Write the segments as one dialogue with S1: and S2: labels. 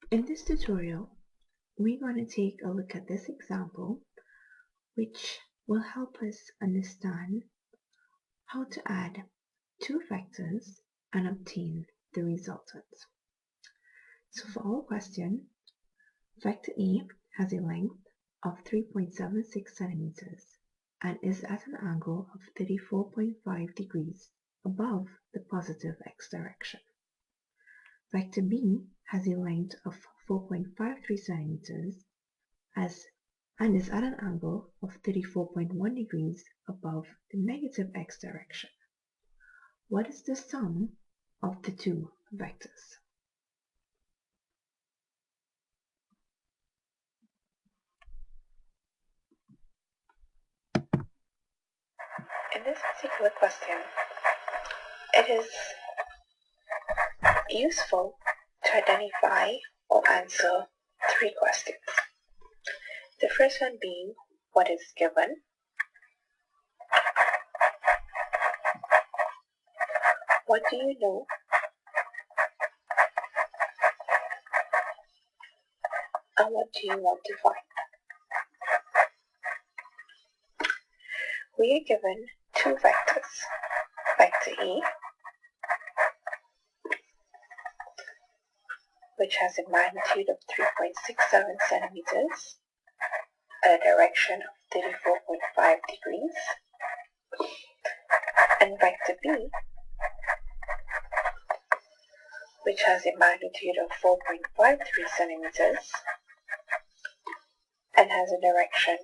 S1: In this tutorial, we're going to take a look at this example, which will help us understand how to add two vectors and obtain the resultant. So for our question, vector E has a length of 3.76 centimeters and is at an angle of 34.5 degrees above the positive x direction. Vector B has a length of 4.53 centimeters and is at an angle of 34.1 degrees above the negative x direction. What is the sum of the two vectors?
S2: In this particular question, it is useful to identify or answer three questions. The first one being, what is given? What do you know? And what do you want to find? We are given two vectors, vector E, which has a magnitude of 3.67 centimeters at a direction of 34.5 degrees, and vector B, which has a magnitude of 4.53 centimeters and has a direction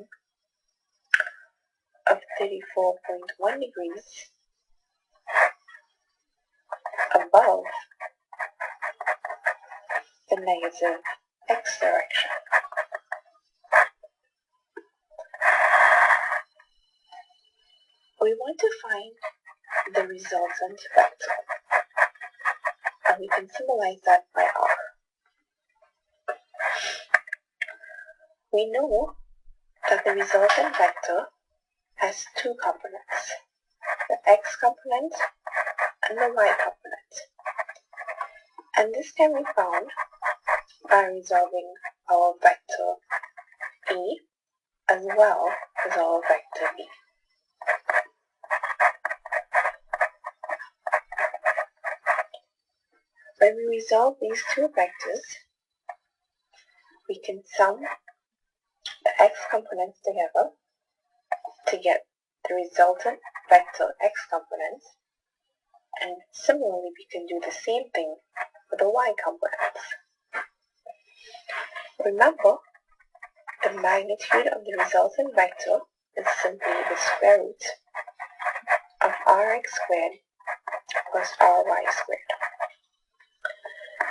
S2: of 34.1 degrees above the negative x direction. We want to find the resultant vector, and we can symbolize that by R. We know that the resultant vector has two components, the x component and the y component. And this can be found by resolving our vector E as well as our vector B. When we resolve these two vectors, we can sum the x components together to get the resultant vector x components, and similarly we can do the same thing for the y components. Remember, the magnitude of the resultant vector is simply the square root of rx squared plus ry squared.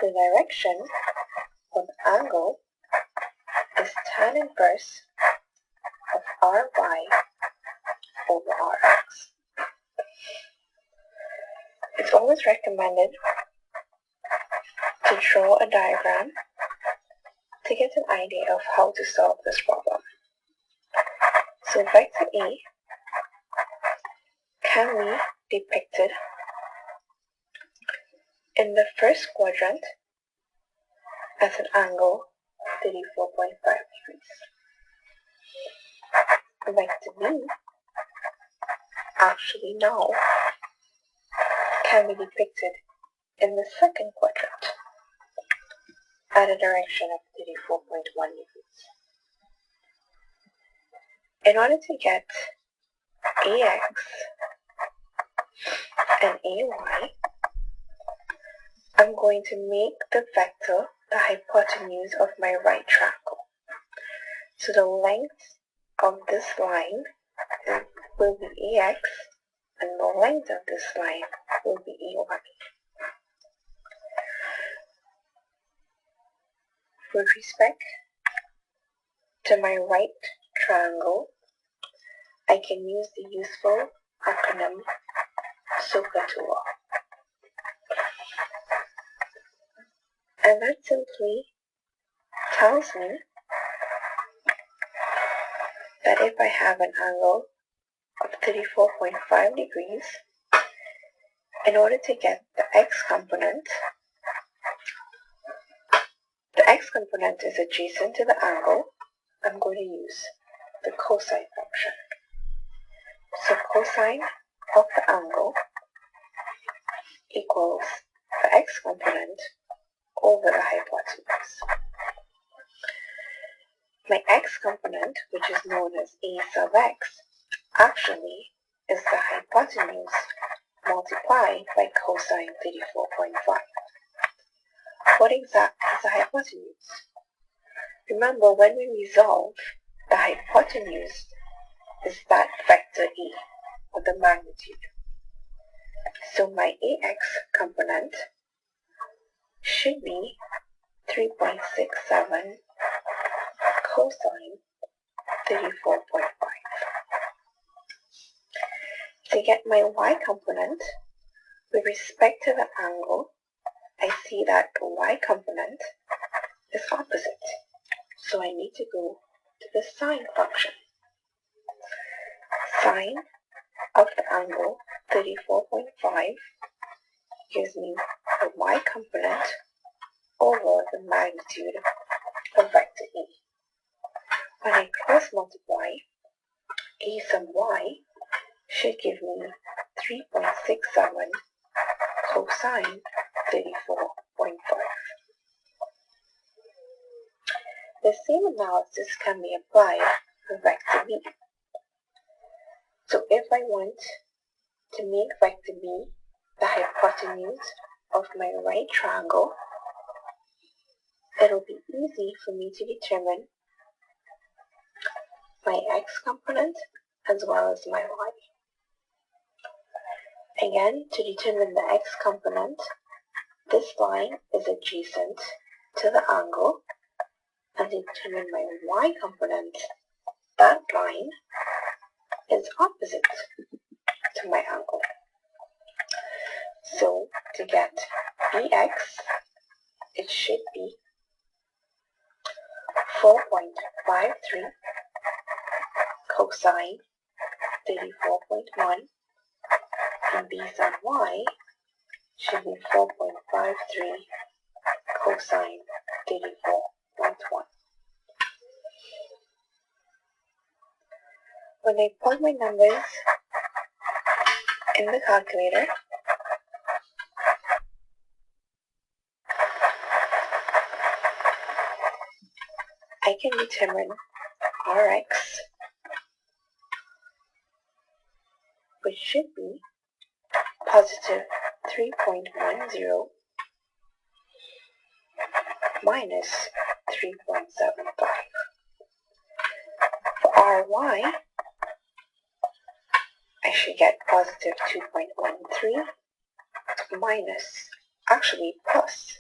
S2: The direction of the angle is tan inverse of ry over rx. It's always recommended to draw a diagram to get an idea of how to solve this problem. So vector E can be depicted in the first quadrant at an angle of 34.5 degrees. Vector B actually now can be depicted in the second quadrant at a direction of 34.1 degrees. In order to get AX and AY, I'm going to make the vector the hypotenuse of my right triangle. So the length of this line will be AX and the length of this line will be AY. With respect to my right triangle, I can use the useful acronym SOHCAHTOA. And that simply tells me that if I have an angle of 34.5 degrees, in order to get the x x component is adjacent to the angle, I'm going to use the cosine function. So cosine of the angle equals the x component over the hypotenuse. My x component, which is known as a sub x, actually is the hypotenuse multiplied by cosine 34.5. What exactly is the hypotenuse? Remember, when we resolve, the hypotenuse is that vector e, or the magnitude. So my ax component should be 3.67 cosine 34.5. To get my y component, with respect to the angle, I see that the y component is opposite. So I need to go to the sine function. Sine of the angle 34.5 gives me the y component over the magnitude of vector e. When I cross multiply, a sub y should give me 3.67 cosine 34.5. The same analysis can be applied for vector b. So if I want to make vector b the hypotenuse of my right triangle, it'll be easy for me to determine my x component as well as my y. Again, to determine the x component, this line is adjacent to the angle, and to determine my y component, that line is opposite to my angle. So to get bx, it should be 4.53 cosine 34.1, and b sub y should be 4.53 cosine 34.1. When I plug my numbers in the calculator, I can determine Rx, which should be positive 3.10 minus 3.75. For Ry, I should get positive 2.13 minus, actually plus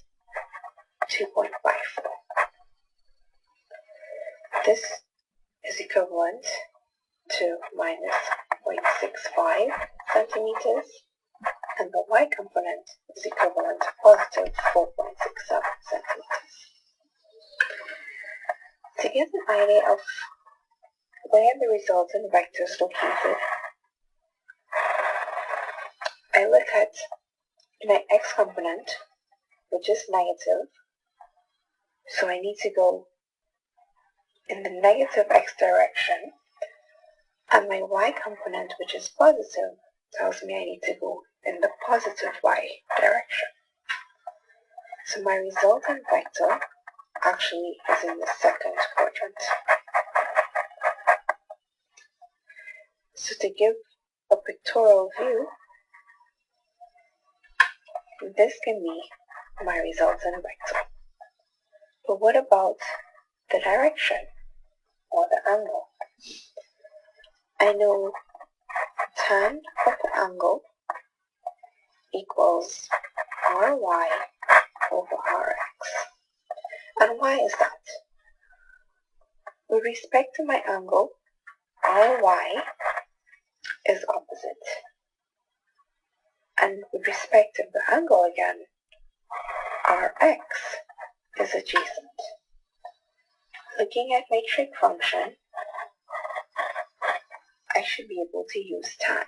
S2: 2.54. This is equivalent to minus 0.65 centimeters, and the y component is equivalent to positive 4.67 centimeters. To get an idea of where the resultant vector is located, I look at my x component, which is negative, so I need to go in the negative x direction, and my y component, which is positive, tells me I need to go in the positive y direction. So my resultant vector actually is in the second quadrant. So to give a pictorial view, this can be my resultant vector. But what about the direction or the angle? I know tan of the angle equals Ry over Rx. And why is that? With respect to my angle, Ry is opposite. And with respect to the angle again, Rx is adjacent. Looking at my trig function, I should be able to use tan.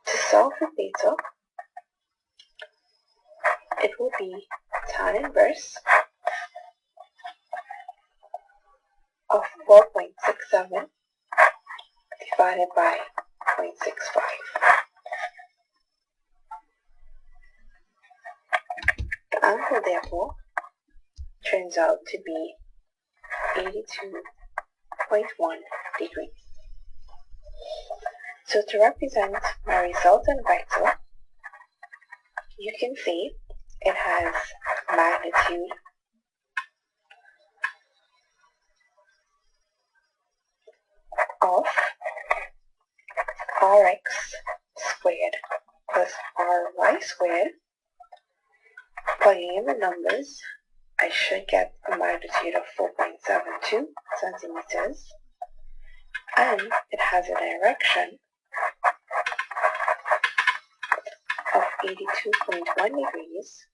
S2: To solve for theta, it will be tan inverse of 4.67 divided by 0.65. The angle, therefore, turns out to be 82.1 degrees. So to represent my resultant vector, you can see it has magnitude of Rx squared plus Ry squared. Plugging in the numbers, I should get a magnitude of 4.72 centimeters, and it has a direction of 82.1 degrees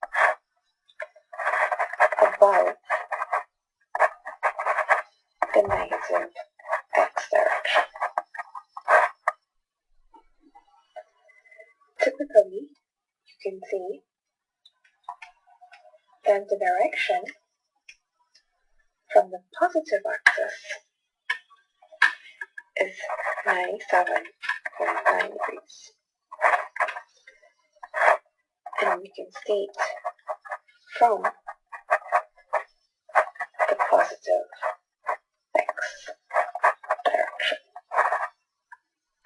S2: above the negative x direction. Typically, you can see that the direction from the positive axis is 97.9 degrees. And we can state from the positive